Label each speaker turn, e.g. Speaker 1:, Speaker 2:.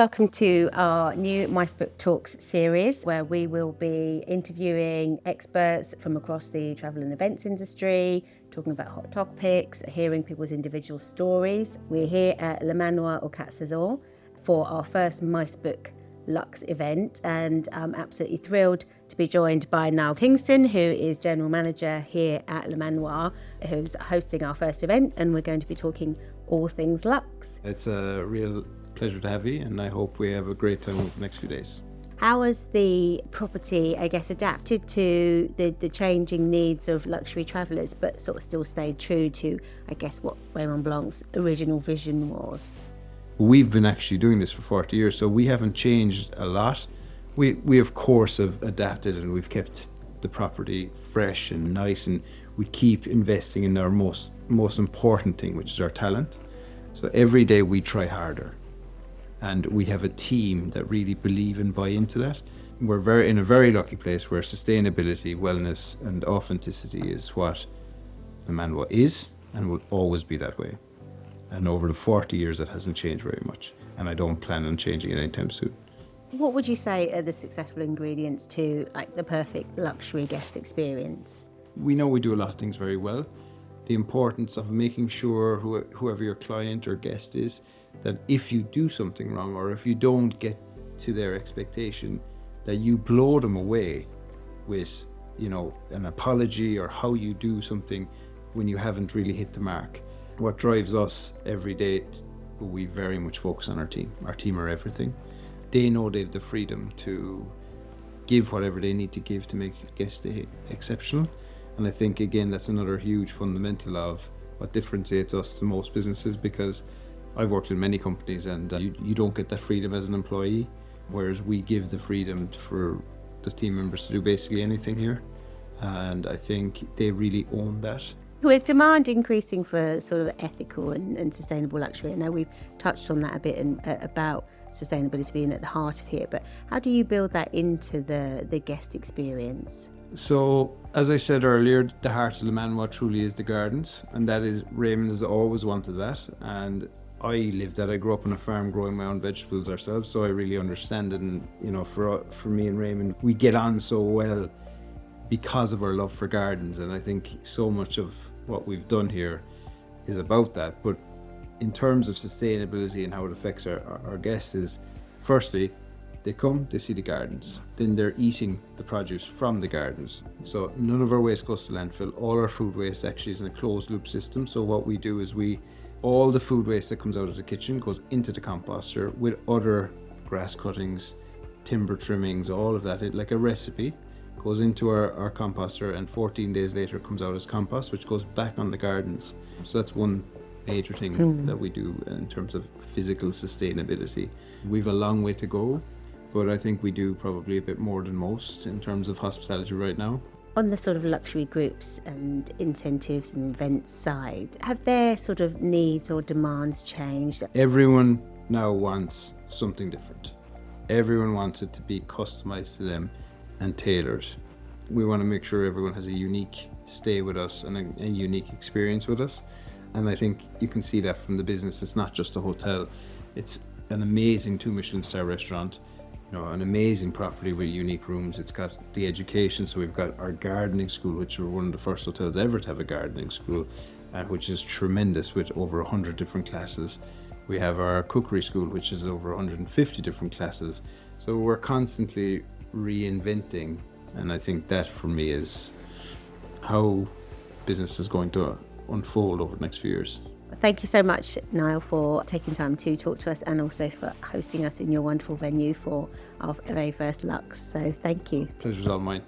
Speaker 1: welcome to our new micebook Talks series, where we will be interviewing experts from across the travel and events industry, talking about hot topics, hearing people's individual stories. We're here at Le Manoir au Quatre Saisons for our first micebook LUXE event, and I'm absolutely thrilled to be joined by Niall Kingston, who is General Manager here at Le Manoir, who's hosting our first event, and we're going to be talking all things LUXE.
Speaker 2: It's a real pleasure to have you, and I hope we have a great time over the next few days.
Speaker 1: How has the property, I guess, adapted to the changing needs of luxury travellers, but sort of still stayed true to, I guess, what Raymond Blanc's original vision was?
Speaker 2: We've been actually doing this for 40 years, so we haven't changed a lot. We of course have adapted, and we've kept the property fresh and nice, and we keep investing in our most important thing, which is our talent. So every day we try harder, and we have a team that really believe and buy into that. We're in a very lucky place where sustainability, wellness and authenticity is what Le Manoir is and will always be that way. And over the 40 years that hasn't changed very much, and I don't plan on changing it anytime soon.
Speaker 1: What would you say are the successful ingredients to like the perfect luxury guest experience?
Speaker 2: We know we do a lot of things very well. The importance of making sure whoever your client or guest is, that if you do something wrong or if you don't get to their expectation, that you blow them away with, an apology or how you do something when you haven't really hit the mark. What drives us every day, we very much focus on our team. Our team are everything. They know they have the freedom to give whatever they need to give to make a guest stay exceptional. And I think, again, that's another huge fundamental of what differentiates us to most businesses, because I've worked in many companies and you don't get that freedom as an employee, whereas we give the freedom for the team members to do basically anything here. And I think they really own that.
Speaker 1: With demand increasing for sort of ethical and sustainable luxury, I know we've touched on that a bit about sustainability being at the heart of here, but how do you build that into the guest experience?
Speaker 2: So, as I said earlier, the heart of Le Manoir truly is the gardens, and that is, Raymond has always wanted that, and I lived that. I grew up on a farm growing my own vegetables ourselves, so I really understand it. And for me and Raymond, we get on so well because of our love for gardens, and I think so much of what we've done here is about that. But in terms of sustainability and how it affects our guests is, firstly, they come, they see the gardens, then they're eating the produce from the gardens. So none of our waste goes to landfill. All our food waste actually is in a closed loop system. So what we do is all the food waste that comes out of the kitchen goes into the composter with other grass cuttings, timber trimmings, all of that, like a recipe, goes into our composter, and 14 days later comes out as compost, which goes back on the gardens. So that's one major thing that we do in terms of physical sustainability. We've a long way to go, but I think we do probably a bit more than most in terms of hospitality right now.
Speaker 1: On the sort of luxury groups and incentives and events side, have their sort of needs or demands changed?
Speaker 2: Everyone now wants something different. Everyone wants it to be customized to them and tailored. We want to make sure everyone has a unique stay with us and a unique experience with us. And I think you can see that from the business. It's not just a hotel. It's an amazing 2 Michelin star restaurant, an amazing property with unique rooms. It's got the education. So we've got our gardening school, which we're one of the first hotels ever to have a gardening school, which is tremendous with over 100 different classes. We have our cookery school, which is over 150 different classes. So we're constantly reinventing, and I think that for me is how business is going to unfold over the next few years.
Speaker 1: Thank you so much, Niall, for taking time to talk to us, and also for hosting us in your wonderful venue for our very first LUXE. So thank you.
Speaker 2: Pleasure's all mine.